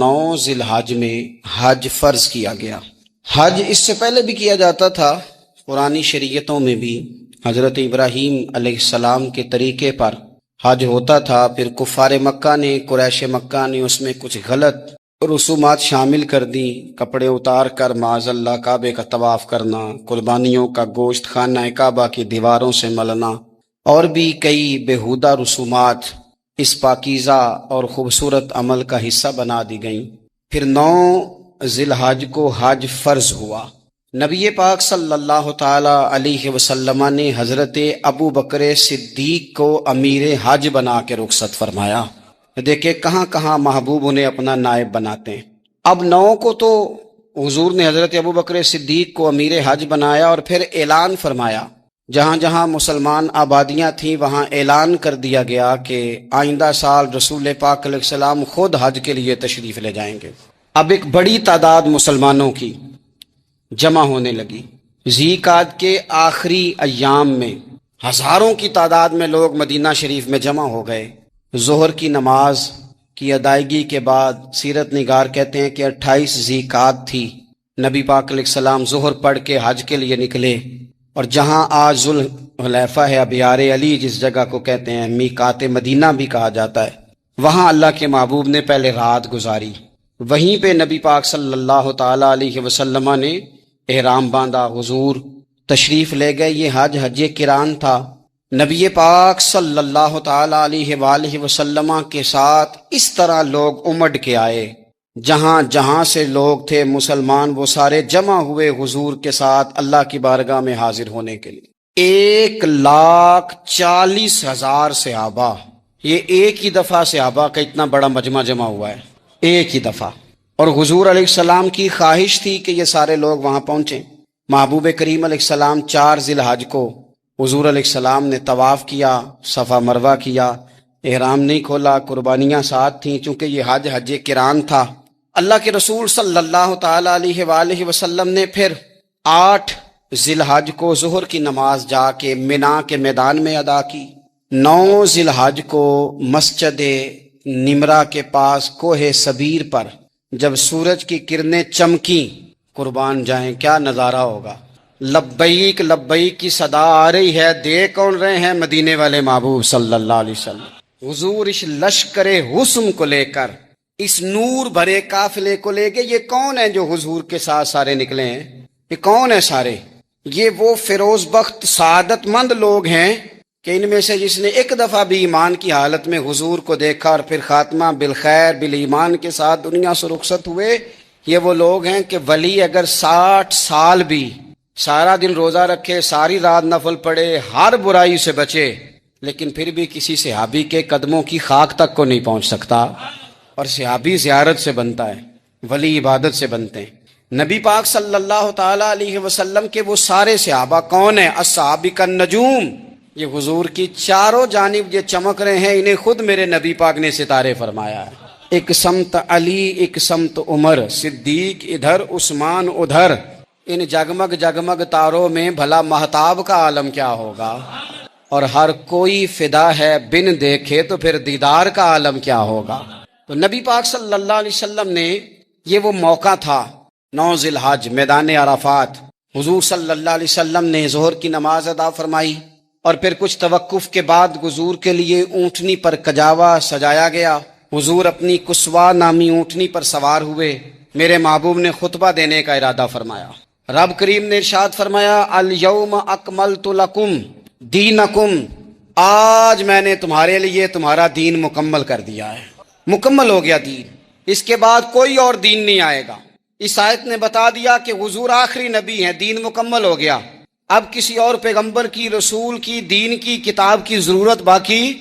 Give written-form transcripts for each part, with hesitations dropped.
9 ذی الحج میں حج فرض کیا گیا۔ حج اس سے پہلے بھی کیا جاتا تھا، قرآنی شریعتوں میں بھی حضرت ابراہیم علیہ السلام کے طریقے پر حج ہوتا تھا۔ پھر کفار مکہ نے، قریش مکہ نے اس میں کچھ غلط رسومات شامل کر دی، کپڑے اتار کر معاذ اللہ کعبے کا طواف کرنا، قربانیوں کا گوشت خانہ کعبہ کی دیواروں سے ملنا، اور بھی کئی بیہودہ رسومات اس پاکیزہ اور خوبصورت عمل کا حصہ بنا دی گئیں۔ پھر 9 ذی الحج کو حج فرض ہوا۔ نبی پاک صلی اللہ تعالی علیہ وسلم نے حضرت ابو بکر صدیق کو امیر حج بنا کے رخصت فرمایا۔ دیکھیں کہاں کہاں محبوب انہیں اپنا نائب بناتے ہیں۔ اب 9 کو تو حضور نے حضرت ابو بکر صدیق کو امیر حج بنایا، اور پھر اعلان فرمایا، جہاں جہاں مسلمان آبادیاں تھیں وہاں اعلان کر دیا گیا کہ آئندہ سال رسول پاک علیہ السلام خود حج کے لیے تشریف لے جائیں گے۔ اب ایک بڑی تعداد مسلمانوں کی جمع ہونے لگی۔ ذی قعدہ کے آخری ایام میں ہزاروں کی تعداد میں لوگ مدینہ شریف میں جمع ہو گئے۔ ظہر کی نماز کی ادائیگی کے بعد سیرت نگار کہتے ہیں کہ 28 ذی قعدہ تھی، نبی پاک علیہ السلام ظہر پڑھ کے حج کے لیے نکلے، اور جہاں آج ذوالحلیفہ ہے، ابیار علی جس جگہ کو کہتے ہیں، میقات مدینہ بھی کہا جاتا ہے، وہاں اللہ کے محبوب نے پہلے رات گزاری۔ وہیں پہ نبی پاک صلی اللہ تعالی علیہ وسلم نے احرام باندھا، حضور تشریف لے گئے۔ یہ حج قران تھا۔ نبی پاک صلی اللہ تعالی علیہ وآلہ وسلم کے ساتھ اس طرح لوگ امڈ کے آئے، جہاں جہاں سے لوگ تھے مسلمان وہ سارے جمع ہوئے حضور کے ساتھ اللہ کی بارگاہ میں حاضر ہونے کے لیے۔ 1,40,000 صحابہ، یہ ایک ہی دفعہ صحابہ کا اتنا بڑا مجمع جمع ہوا ہے، ایک ہی دفعہ۔ اور حضور علیہ السلام کی خواہش تھی کہ یہ سارے لوگ وہاں پہنچیں۔ محبوب کریم علیہ السلام 4 ذی الحج کو حضور علیہ السلام نے طواف کیا، صفا مروہ کیا، احرام نہیں کھولا، قربانیاں ساتھ تھیں، چونکہ یہ حج قران تھا۔ اللہ کے رسول صلی اللہ تعالی علیہ وآلہ وسلم نے پھر 8 ذی الحج کو ظہر کی نماز جا کے منا کے میدان میں ادا کی۔ 9 ذی الحج کو مسجد نمرہ کے پاس کوہ صبیر پر جب سورج کی کرنیں چمکیں، قربان جائیں کیا نظارہ ہوگا۔ لبیک لبیک کی صدا آ رہی ہے، دیکھ کون رہے ہیں؟ مدینے والے محبوب صلی اللہ علیہ وسلم۔ حضور اس لشکر حسن کو لے کر، اس نور بھرے قافلے کو لے کے، یہ کون ہیں جو حضور کے ساتھ سارے نکلے ہیں؟ یہ کون ہیں سارے؟ یہ وہ فیروز بخت سعادت مند لوگ ہیں کہ ان میں سے جس نے ایک دفعہ بھی ایمان کی حالت میں حضور کو دیکھا اور پھر خاتمہ بالخیر بالایمان کے ساتھ دنیا سے رخصت ہوئے، یہ وہ لوگ ہیں کہ ولی اگر 60 سال بھی سارا دن روزہ رکھے، ساری رات نفل پڑھے، ہر برائی سے بچے، لیکن پھر بھی کسی صحابی کے قدموں کی خاک تک کو نہیں پہنچ سکتا۔ اور صحابی زیارت سے بنتا ہے، ولی عبادت سے بنتے ہیں۔ نبی پاک صلی اللہ تعالی علیہ وسلم کے وہ سارے صحابہ کون ہیں؟ الصحابہ النجوم، یہ حضور کی چاروں جانب یہ چمک رہے ہیں، انہیں خود میرے نبی پاک نے ستارے فرمایا ہے۔ ایک سمت علی، ایک سمت عمر، صدیق ادھر، عثمان ادھر، ان جگمگ جگمگ تاروں میں بھلا مہتاب کا عالم کیا ہوگا؟ اور ہر کوئی فدا ہے بن دیکھے تو پھر دیدار کا عالم کیا ہوگا؟ تو نبی پاک صلی اللہ علیہ وسلم نے یہ وہ موقع تھا 9 ذی الحج میدان عرفات، حضور صلی اللہ علیہ وسلم نے ظہر کی نماز ادا فرمائی، اور پھر کچھ توقف کے بعد حضور کے لیے اونٹنی پر کجاوا سجایا گیا۔ حضور اپنی کسوا نامی اونٹنی پر سوار ہوئے، میرے محبوب نے خطبہ دینے کا ارادہ فرمایا۔ رب کریم نے ارشاد فرمایا، الیوم اکملت لکم دینکم، آج میں نے تمہارے لیے تمہارا دین مکمل کر دیا ہے، مکمل ہو گیا دین، اس کے بعد کوئی اور دین نہیں آئے گا۔ اس آیت نے بتا دیا کہ حضور آخری نبی ہیں، دین مکمل ہو گیا، اب کسی اور پیغمبر کی، رسول کی، دین کی، کتاب کی ضرورت باقی۔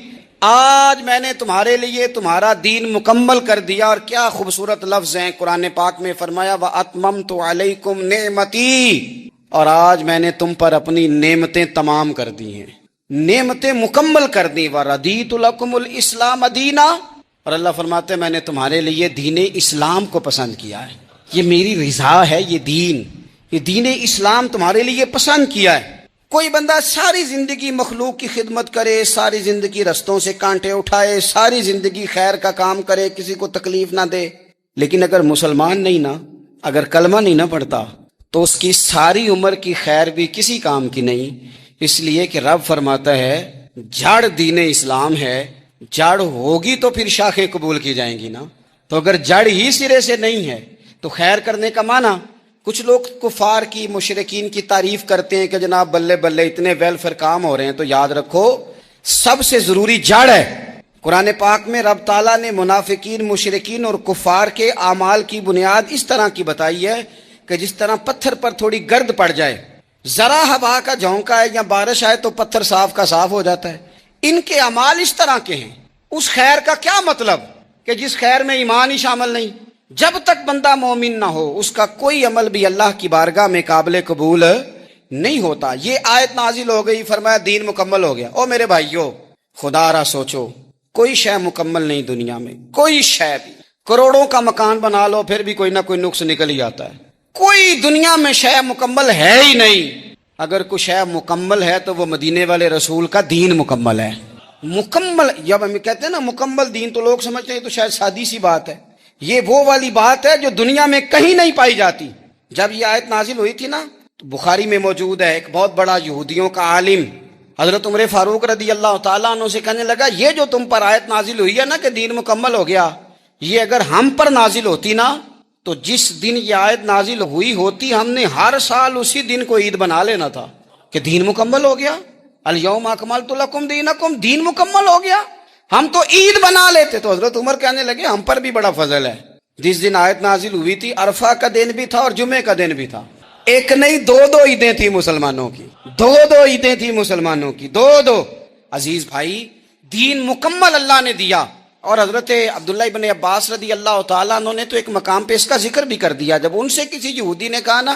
آج میں نے تمہارے لیے تمہارا دین مکمل کر دیا۔ اور کیا خوبصورت لفظ ہیں قرآن پاک میں، فرمایا وَأَتْمَمْتُ عَلَيْكُمْ نِعْمَتِي، اور آج میں نے تم پر اپنی نعمتیں تمام کر دی ہیں، نعمتیں مکمل کر دی۔ وَرَضِيتُ لَكُمُ الْإِسْلَامَ دِينًا، اور اللہ فرماتے ہیں میں نے تمہارے لیے دین اسلام کو پسند کیا ہے، یہ میری رضا ہے، یہ دین اسلام تمہارے لیے پسند کیا ہے۔ کوئی بندہ ساری زندگی مخلوق کی خدمت کرے، ساری زندگی رستوں سے کانٹے اٹھائے، ساری زندگی خیر کا کام کرے، کسی کو تکلیف نہ دے، لیکن اگر مسلمان نہیں نا، اگر کلمہ نہیں نہ پڑھتا تو اس کی ساری عمر کی خیر بھی کسی کام کی نہیں، اس لیے کہ رب فرماتا ہے جڑ دین اسلام ہے، جڑ ہوگی تو پھر شاخیں قبول کی جائیں گی نا، تو اگر جڑ ہی سرے سے نہیں ہے تو خیر کرنے کا معنی، کچھ لوگ کفار کی مشرکین کی تعریف کرتے ہیں کہ جناب بلے بلے اتنے ویلفیئر کام ہو رہے ہیں، تو یاد رکھو سب سے ضروری جڑ ہے۔ قرآن پاک میں رب تعالیٰ نے منافقین، مشرکین اور کفار کے اعمال کی بنیاد اس طرح کی بتائی ہے کہ جس طرح پتھر پر تھوڑی گرد پڑ جائے، ذرا ہوا کا جھونکا ہے یا بارش آئے تو پتھر صاف کا صاف ہو جاتا ہے، ان کے اعمال اس طرح کے ہیں۔ اس خیر کا کیا مطلب کہ جس خیر میں ایمان ہی شامل نہیں؟ جب تک بندہ مومن نہ ہو اس کا کوئی عمل بھی اللہ کی بارگاہ میں قابل قبول نہیں ہوتا۔ یہ آیت نازل ہو گئی، فرمایا دین مکمل ہو گیا۔ او میرے بھائیو، خدا را سوچو، کوئی شے مکمل نہیں دنیا میں، کوئی شے بھی، کروڑوں کا مکان بنا لو پھر بھی کوئی نہ کوئی نقص نکل ہی آتا ہے۔ کوئی دنیا میں شے مکمل ہے ہی نہیں۔ اگر کوئی شے مکمل ہے تو وہ مدینے والے رسول کا دین مکمل ہے۔ مکمل، جب ہم کہتے ہیں نا مکمل دین، تو لوگ سمجھتے ہیں تو شاید سادی سی بات ہے، یہ وہ والی بات ہے جو دنیا میں کہیں نہیں پائی جاتی۔ جب یہ آیت نازل ہوئی تھی نا تو بخاری میں موجود ہے، ایک بہت بڑا یہودیوں کا عالم حضرت عمر فاروق رضی اللہ تعالیٰ عنہ سے کہنے لگا، یہ جو تم پر آیت نازل ہوئی ہے نا کہ دین مکمل ہو گیا، یہ اگر ہم پر نازل ہوتی نا تو جس دن یہ آیت نازل ہوئی ہوتی ہم نے ہر سال اسی دن کو عید بنا لینا تھا کہ دین مکمل ہو گیا، الیوم اکملت لکم دینکم، دین مکمل ہو گیا، ہم تو عید بنا لیتے۔ تو حضرت عمر کہنے لگے ہم پر بھی بڑا فضل ہے، جس دن آیت نازل ہوئی تھی عرفہ کا دن بھی تھا اور جمعے کا دن بھی تھا، ایک نہیں دو عیدیں تھی مسلمانوں کی، دو عیدیں تھی مسلمانوں کی، دو۔ عزیز بھائی، دین مکمل اللہ نے دیا۔ اور حضرت عبداللہ ابن عباس رضی اللہ تعالیٰ عنہ نے تو ایک مقام پہ اس کا ذکر بھی کر دیا، جب ان سے کسی یہودی نے کہا نا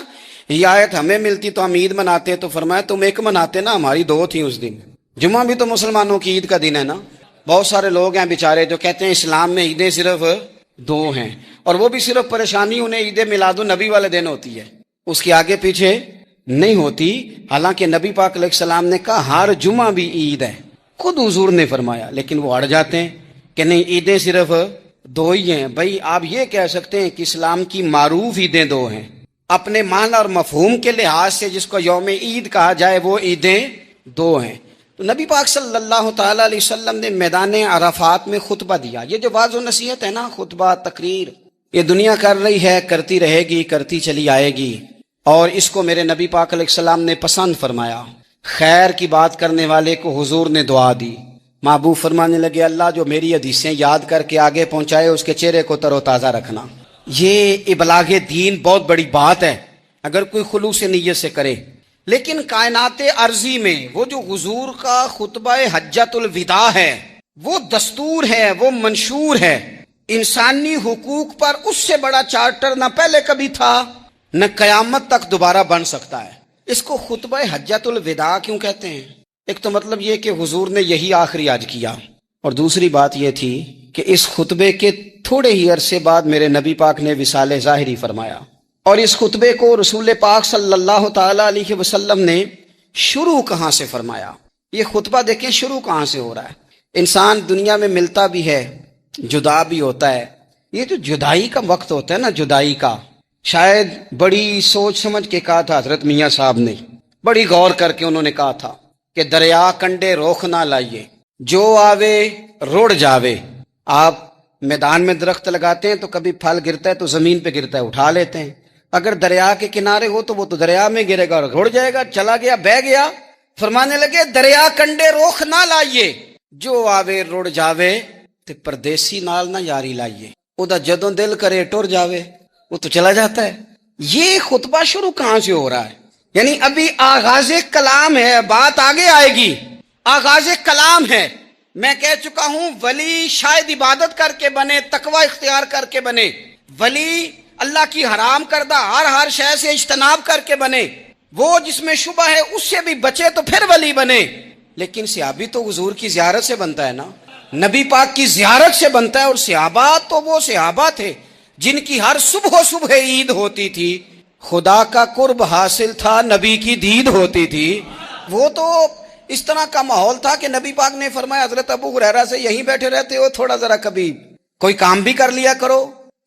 یہ آیت ہمیں ملتی تو ہم عید مناتے، تو فرمایا تم ایک مناتے نا، ہماری دو تھیں اس دن۔ جمعہ بھی تو مسلمانوں کی عید کا دن ہے نا۔ بہت سارے لوگ ہیں بیچارے جو کہتے ہیں اسلام میں عیدیں صرف دو ہیں، اور وہ بھی صرف پریشانی انہیں عید میلاد النبی والے دن ہوتی ہے، اس کے آگے پیچھے نہیں ہوتی، حالانکہ نبی پاک علیہ السلام نے کہا ہر جمعہ بھی عید ہے، خود حضور نے فرمایا، لیکن وہ اڑ جاتے ہیں کہ نہیں عیدیں صرف دو ہی ہیں۔ بھائی آپ یہ کہہ سکتے ہیں کہ اسلام کی معروف عیدیں دو ہیں، اپنے معنی اور مفہوم کے لحاظ سے جس کو یوم عید کہا جائے وہ عیدیں دو ہیں۔ تو نبی پاک صلی اللہ تعالیٰ علیہ وسلم نے میدان عرفات میں خطبہ دیا۔ یہ جو واعظ و نصیحت ہے نا، خطبہ، تقریر، یہ دنیا کر رہی ہے، کرتی رہے گی، کرتی چلی آئے گی، اور اس کو میرے نبی پاک علیہ السلام نے پسند فرمایا۔ خیر کی بات کرنے والے کو حضور نے دعا دی۔ محبوب فرمانے لگے اللہ جو میری حدیثیں یاد کر کے آگے پہنچائے اس کے چہرے کو تر و تازہ رکھنا۔ یہ ابلاغ دین بہت بڑی بات ہے اگر کوئی خلوص نیت سے کرے۔ لیکن کائنات ارضی میں وہ جو حضور کا خطبہ حجۃ الوداع ہے، وہ دستور ہے، وہ منشور ہے۔ انسانی حقوق پر اس سے بڑا چارٹر نہ پہلے کبھی تھا نہ قیامت تک دوبارہ بن سکتا ہے۔ اس کو خطبہ حجۃ الوداع کیوں کہتے ہیں؟ ایک تو مطلب یہ کہ حضور نے یہی آخری حج کیا، اور دوسری بات یہ تھی کہ اس خطبے کے تھوڑے ہی عرصے بعد میرے نبی پاک نے وصال ظاہری فرمایا، اور اس خطبے کو رسول پاک صلی اللہ تعالیٰ علیہ وسلم نے شروع کہاں سے فرمایا؟ یہ خطبہ دیکھیں شروع کہاں سے ہو رہا ہے۔ انسان دنیا میں ملتا بھی ہے، جدا بھی ہوتا ہے، یہ جو جدائی کا وقت ہوتا ہے نا، جدائی کا، شاید بڑی سوچ سمجھ کے کہا تھا حضرت میاں صاحب نے، بڑی غور کر کے انہوں نے کہا تھا کہ دریا کنڈے روخ نہ لائیے، جو آوے رڑ جاوے۔ آپ میدان میں درخت لگاتے ہیں تو کبھی پھل گرتا ہے تو زمین پہ گرتا ہے، اٹھا لیتے ہیں، اگر دریا کے کنارے ہو تو وہ تو دریا میں گرے گا اور رڑ جائے گا، چلا گیا، بہہ گیا۔ فرمانے لگے دریا کنڈے روخ نہ لائیے، جو آوے رڑ جاوے، تے پردیسی نال نہ یاری لائیے، او دا جدوں دل کرے ٹر جاوے، وہ تو چلا جاتا ہے۔ یہ خطبہ شروع کہاں سے ہو رہا ہے؟ یعنی ابھی آغاز کلام ہے، بات آگے آئے گی، آغاز کلام ہے۔ میں کہہ چکا ہوں ولی شاید عبادت کر کے بنے، تقوی اختیار کر کے بنے، ولی اللہ کی حرام کردہ ہر شے سے اجتناب کر کے بنے، وہ جس میں شبہ ہے اس سے بھی بچے تو پھر ولی بنے۔ لیکن صحابی تو حضور کی زیارت سے بنتا ہے نا، نبی پاک کی زیارت سے بنتا ہے، اور صحابہ تو وہ صحابہ تھے جن کی ہر صبح عید ہوتی تھی، خدا کا قرب حاصل تھا، نبی کی دید ہوتی تھی۔ وہ تو اس طرح کا ماحول تھا کہ نبی پاک نے فرمایا حضرت ابو ہریرہ سے یہیں بیٹھے رہتے ہو، تھوڑا ذرا کبھی کوئی کام بھی کر لیا کرو،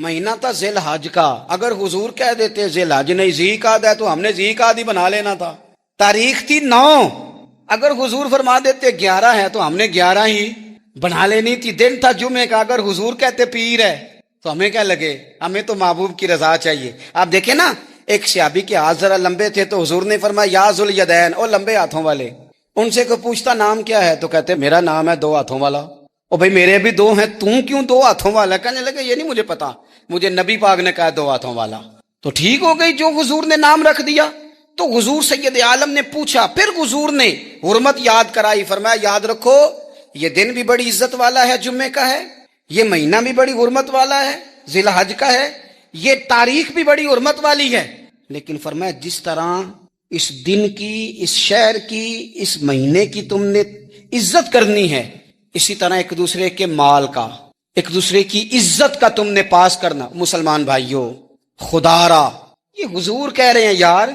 مہینہ تھا ذی الحج کا، اگر حضور کہہ دیتے ذی الحج نہیں ذی قعدہ ہے تو ہم نے ذی قعدہ بنا لینا تھا۔ تاریخ تھی 9، اگر حضور فرما دیتے 11 ہے تو ہم نے 11 ہی بنا لینی تھی۔ دن تھا جمعے کا، اگر حضور کہتے پیر ہے تو ہمیں کیا لگے، ہمیں تو محبوب کی رضا چاہیے۔ آپ دیکھیں نا، ایک صحابی کے ہاتھ ذرا لمبے تھے تو حضور نے فرمایا یا ذوالیدین، او لمبے ہاتھوں والے۔ ان سے کوئی پوچھتا نام کیا ہے تو کہتے میرا نام ہے 2 ہاتھوں والا۔ او بھائی میرے بھی 2 ہیں، تم کیوں 2 ہاتھوں والا؟ کہنے لگے یہ نہیں مجھے پتا، مجھے نبی پاک نے کہا 2 ہاتھوں والا۔ تو ٹھیک ہو گئی، جو حضور نے نام رکھ دیا۔ تو حضور سید عالم نے پوچھا، پھر حضور نے حرمت یاد کرائی، فرمایا یاد رکھو یہ دن بھی بڑی عزت والا ہے، جمعے کا ہے، یہ مہینہ بھی بڑی حرمت والا ہے، ذی الحج کا ہے، یہ تاریخ بھی بڑی حرمت والی ہے۔ لیکن فرمایا جس طرح اس دن کی، اس شہر کی، اس مہینے کی تم نے عزت کرنی ہے، اسی طرح ایک دوسرے کے مال کا، ایک دوسرے کی عزت کا تم نے پاس کرنا۔ مسلمان بھائیوں، خدا را یہ حضور کہہ رہے ہیں یار،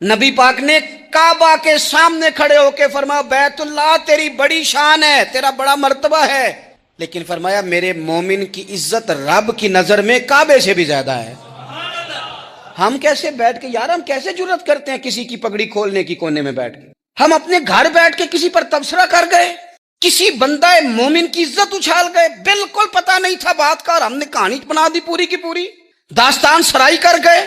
نبی پاک نے کعبہ کے سامنے کھڑے ہو کے فرمایا بیت اللہ تیری بڑی شان ہے، تیرا بڑا مرتبہ ہے، لیکن فرمایا میرے مومن کی عزت رب کی نظر میں کعبے سے بھی زیادہ ہے۔ ہم کیسے بیٹھ کے یار، ہم کیسے جرات کرتے ہیں کسی کی پگڑی کھولنے کی کونے میں بیٹھ کے؟ ہم اپنے گھر بیٹھ کے کسی پر تبصرہ کر گئے، کسی بندہ مومن کی عزت اچھال گئے، بالکل پتہ نہیں تھا بات کا اور ہم نے کہانی بنا دی پوری کی پوری، داستان سرائی کر گئے۔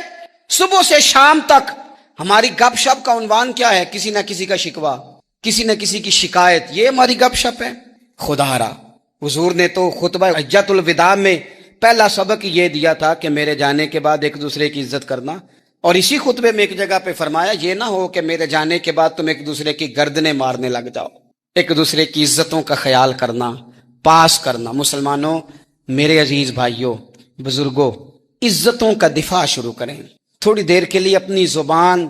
صبح سے شام تک ہماری گپ شپ کا عنوان کیا ہے؟ کسی نہ کسی کا شکوہ، کسی نہ کسی کی شکایت، یہ ہماری گپ شپ ہے۔ خدا را حضور نے تو خطبہ حجۃ الوداع میں پہلا سبق یہ دیا تھا کہ میرے جانے کے بعد ایک دوسرے کی عزت کرنا، اور اسی خطبے میں ایک جگہ پہ فرمایا یہ نہ ہو کہ میرے جانے کے بعد تم ایک دوسرے کی گردنیں مارنے لگ جاؤ، ایک دوسرے کی عزتوں کا خیال کرنا، پاس کرنا۔ مسلمانوں، میرے عزیز بھائیوں، بزرگوں، عزتوں کا دفاع شروع کریں۔ تھوڑی دیر کے لیے اپنی زبان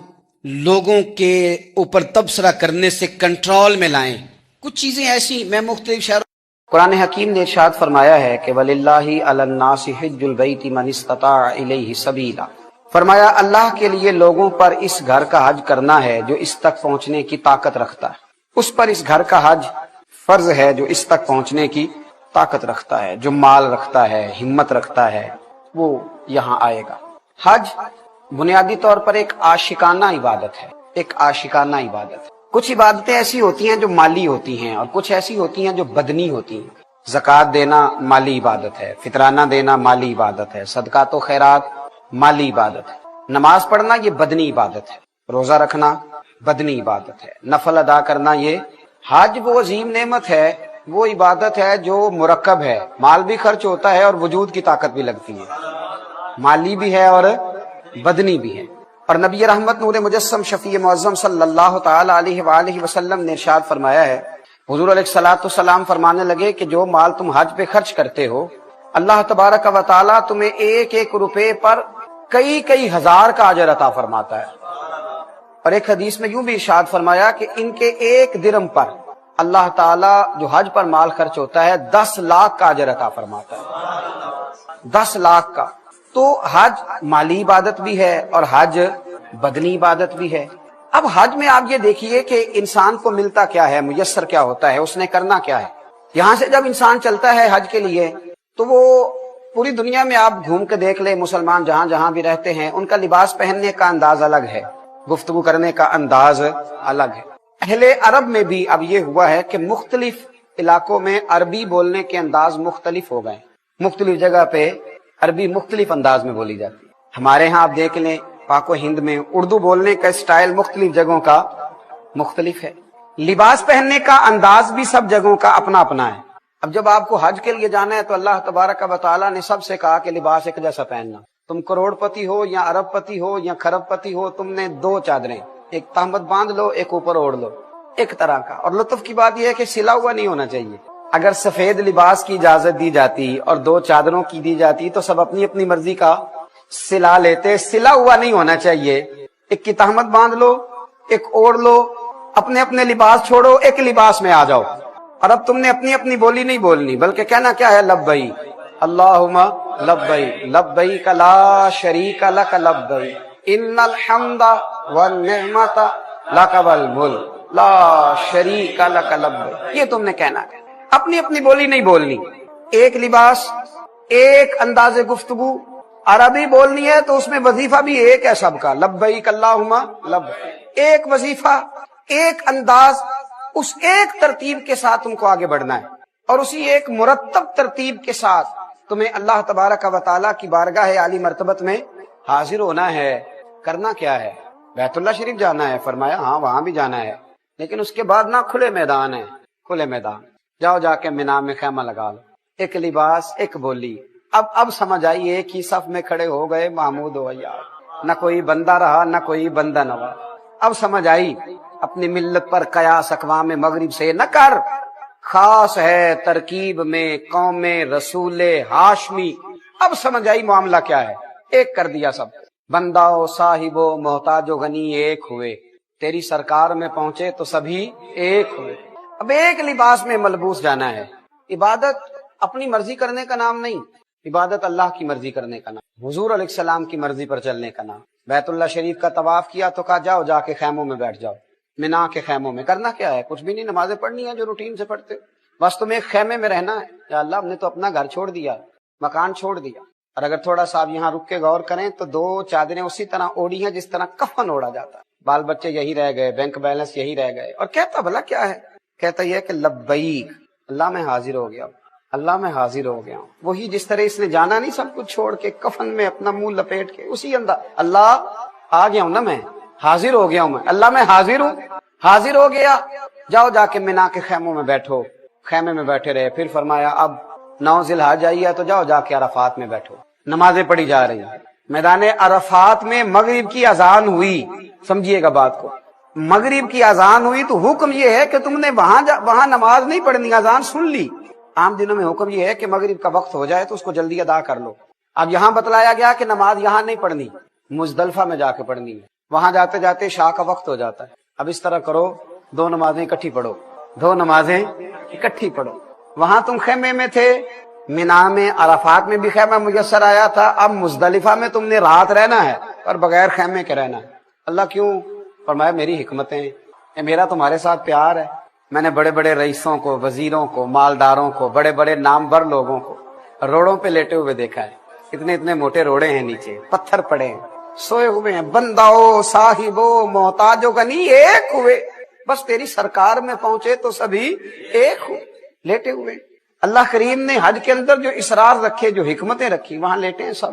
لوگوں کے اوپر تبصرہ کرنے سے کنٹرول میں لائیں۔ کچھ چیزیں ایسی میں مختلف شہروں، قرآن حکیم نے ارشاد فرمایا ہے کہ وَلِلَّهِ عَلَى النَّاسِ حِجُّ الْبَيْتِ مَنِ اسْتَطَاعَ إِلَيْهِ سَبِيلًا، فرمایا اللہ کے لیے لوگوں پر اس گھر کا حج کرنا ہے جو اس تک پہنچنے کی طاقت رکھتا ہے۔ اس پر اس گھر کا حج فرض ہے جو اس تک پہنچنے کی طاقت رکھتا ہے، جو مال رکھتا ہے، ہمت رکھتا ہے، وہ یہاں آئے گا۔ حج بنیادی طور پر ایک عاشقانہ عبادت ہے، ایک عاشقانہ عبادت ہے۔ کچھ عبادتیں ایسی ہوتی ہیں جو مالی ہوتی ہیں اور کچھ ایسی ہوتی ہیں جو بدنی ہوتی ہیں۔ زکوٰۃ دینا مالی عبادت ہے، فطرانہ دینا مالی عبادت ہے، صدقات و خیرات مالی عبادت ہے، نماز پڑھنا یہ بدنی عبادت ہے، روزہ رکھنا بدنی عبادت ہے، نفل ادا کرنا یہ۔ حج وہ عظیم نعمت ہے، وہ عبادت ہے جو مرکب ہے، مال بھی خرچ ہوتا ہے اور وجود کی طاقت بھی لگتی ہے، مالی بھی ہے اور بدنی بھی ہے۔ اور نبی رحمت نور مجسم شفیع معظم صلی اللہ تعالی علیہ وآلہ وسلم نے ارشاد فرمایا ہے، حضور علیہ الصلوۃ والسلام فرمانے لگے کہ جو مال تم حج پہ خرچ کرتے ہو، اللہ تبارک و تعالی تمہیں ایک ایک روپے پر کئی ہزار کا اجر عطا فرماتا ہے۔ اور ایک حدیث میں یوں بھی ارشاد فرمایا کہ ان کے ایک درم پر اللہ تعالی جو حج پر مال خرچ ہوتا ہے 10 لاکھ کا اجر عطا فرماتا ہے، 10 لاکھ کا۔ تو حج مالی عبادت بھی ہے اور حج بدنی عبادت بھی ہے۔ اب حج میں آپ یہ دیکھیے کہ انسان کو ملتا کیا ہے، میسر کیا ہوتا ہے، اس نے کرنا کیا ہے۔ یہاں سے جب انسان چلتا ہے حج کے لیے تو وہ پوری دنیا میں آپ گھوم کے دیکھ لیں، مسلمان جہاں جہاں بھی رہتے ہیں ان کا لباس پہننے کا انداز الگ ہے، گفتگو کرنے کا انداز الگ ہے۔ اہل عرب میں بھی اب یہ ہوا ہے کہ مختلف علاقوں میں عربی بولنے کے انداز مختلف ہو گئے، مختلف جگہ پہ عربی مختلف انداز میں بولی جاتی ہے۔ ہمارے ہاں آپ دیکھ لیں پاک و ہند میں اردو بولنے کا اسٹائل مختلف جگہوں کا مختلف ہے، لباس پہننے کا انداز بھی سب جگہوں کا اپنا اپنا ہے۔ اب جب آپ کو حج کے لیے جانا ہے تو اللہ تبارک و تعالیٰ نے سب سے کہا کہ لباس ایک جیسا پہننا، تم کروڑ پتی ہو یا ارب پتی ہو یا کھرب پتی ہو، تم نے 2 چادریں، ایک تہمت باندھ لو، ایک اوپر اوڑھ لو، ایک طرح کا۔ اور لطف کی بات یہ ہے کہ سلا ہوا نہیں ہونا چاہیے۔ اگر سفید لباس کی اجازت دی جاتی اور 2 چادروں کی دی جاتی تو سب اپنی اپنی مرضی کا سلا لیتے، سلا ہوا نہیں ہونا چاہیے۔ ایک کی تہمت باندھ لو، ایک اوڑھ لو، اپنے اپنے لباس چھوڑو، ایک لباس میں آ جاؤ۔ اور اب تم نے اپنی اپنی بولی نہیں بولنی بلکہ کہنا کیا ہے، لبئی اللہم لبئی لبیک لا شریک لک لبئی ان الحمد والنعمت لک والملک لا شریک لک لبئی، یہ تم نے کہنا ہے، اپنی اپنی بولی نہیں بولنی۔ ایک لباس، ایک انداز گفتگو، عربی بولنی ہے تو اس میں وظیفہ بھی ایک ہے سب کا، لبیک اللہم لبیک، ایک وظیفہ، ایک انداز، اس ایک ترتیب کے ساتھ تم کو آگے بڑھنا ہے، اور اسی ایک مرتب ترتیب کے ساتھ تمہیں اللہ تبارک و تعالیٰ کی بارگاہ عالی مرتبت میں حاضر ہونا ہے۔ کرنا کیا ہے؟ بیت اللہ شریف جانا ہے، فرمایا ہاں وہاں بھی جانا ہے، لیکن اس کے بعد نہ کھلے میدان ہے، کھلے میدان جاؤ، جا کے مینا میں خیمہ لگا لو، ایک لباس، ایک بولی۔ اب سمجھ آئی، ایک ہی صف میں کھڑے ہو گئے محمود و عیاد، نہ کوئی بندہ رہا نہ کوئی بندہ نوا۔ اب سمجھ آئی، اپنی ملت پر قیاس اقوام مغرب سے نہ کر، خاص ہے ترکیب میں قوم رسول ہاشمی۔ اب سمجھ آئی معاملہ کیا ہے، ایک کر دیا سب، بندہ و صاحب و محتاج و غنی ایک ہوئے، تیری سرکار میں پہنچے تو سبھی ایک ہوئے۔ اب ایک لباس میں ملبوس جانا ہے۔ عبادت اپنی مرضی کرنے کا نام نہیں، عبادت اللہ کی مرضی کرنے کا نام، حضور علیہ السلام کی مرضی پر چلنے کا نام۔ بیت اللہ شریف کا طواف کیا تو کہا جاؤ جا کے خیموں میں بیٹھ جاؤ، مینا کے خیموں میں۔ کرنا کیا ہے؟ کچھ بھی نہیں، نمازیں پڑھنی ہیں جو روٹین سے پڑھتے، بس تمہیں ایک خیمے میں رہنا ہے۔ یا اللہ، ہم نے تو اپنا گھر چھوڑ دیا، مکان چھوڑ دیا، اور اگر تھوڑا سا آپ یہاں رک کے غور کریں تو دو چادریں اسی طرح اوڑی ہیں جس طرح کفن اوڑا جاتا ہے، بال بچے یہی رہ گئے، بینک بیلنس یہی رہ گئے، اور کہتا بھلا کیا ہے؟ کہتا یہ کہ لبیک، اللہ میں حاضر ہو گیا ہوں، اللہ میں حاضر ہو گیا ہوں۔ وہی جس طرح اس نے جانا نہیں سب کچھ چھوڑ کے کفن میں اپنا منہ لپیٹ کے، اسی انداز اللہ آ گیا ہوں نا، میں حاضر ہو گیا ہوں، میں اللہ میں حاضر ہوں، حاضر ہو گیا۔ جاؤ جا کے مینا کے خیموں میں بیٹھو، خیمے میں بیٹھے رہے۔ پھر فرمایا اب 9 ذی الحجہ آئی تو جاؤ جا کے عرفات میں بیٹھو، نمازیں پڑھی جا رہی ہیں۔ میدان عرفات میں مغرب کی اذان ہوئی، سمجھیے گا بات کو، مغرب کی اذان ہوئی تو حکم یہ ہے کہ تم نے وہاں نماز نہیں پڑھنی، اذان سن لی۔ عام دنوں میں حکم یہ ہے کہ مغرب کا وقت ہو جائے تو اس کو جلدی ادا کر لو۔ اب یہاں بتلایا گیا کہ نماز یہاں نہیں پڑھنی، مزدلفہ میں جا کے پڑھنی ہے، وہاں جاتے جاتے عشاء کا وقت ہو جاتا ہے۔ اب اس طرح کرو، 2 نمازیں اکٹھی پڑھو، 2 نمازیں اکٹھی پڑھو۔ وہاں تم خیمے میں تھے، مینا میں عرفات میں بھی خیمہ میسر آیا تھا، اب مزدلفہ میں تم نے رات رہنا ہے اور بغیر خیمے کے رہنا ہے۔ اللہ کیوں؟ فرمایا میری حکمتیں، میرا تمہارے ساتھ پیار ہے۔ میں نے بڑے بڑے رئیسوں کو، وزیروں کو، مالداروں کو، بڑے بڑے نامور لوگوں کو روڑوں پہ لیٹے ہوئے دیکھا ہے، اتنے اتنے موٹے روڑے ہیں، نیچے پتھر پڑے ہیں، سوئے ہوئے ہیں، بنداؤ صاحبو محتاج و غنی ایک ہوئے، بس تیری سرکار میں پہنچے تو سبھی ایک ہوئے، لیٹے ہوئے۔ اللہ کریم نے حج کے اندر جو اسرار رکھے، جو حکمتیں رکھی، وہاں لیٹے ہیں سب۔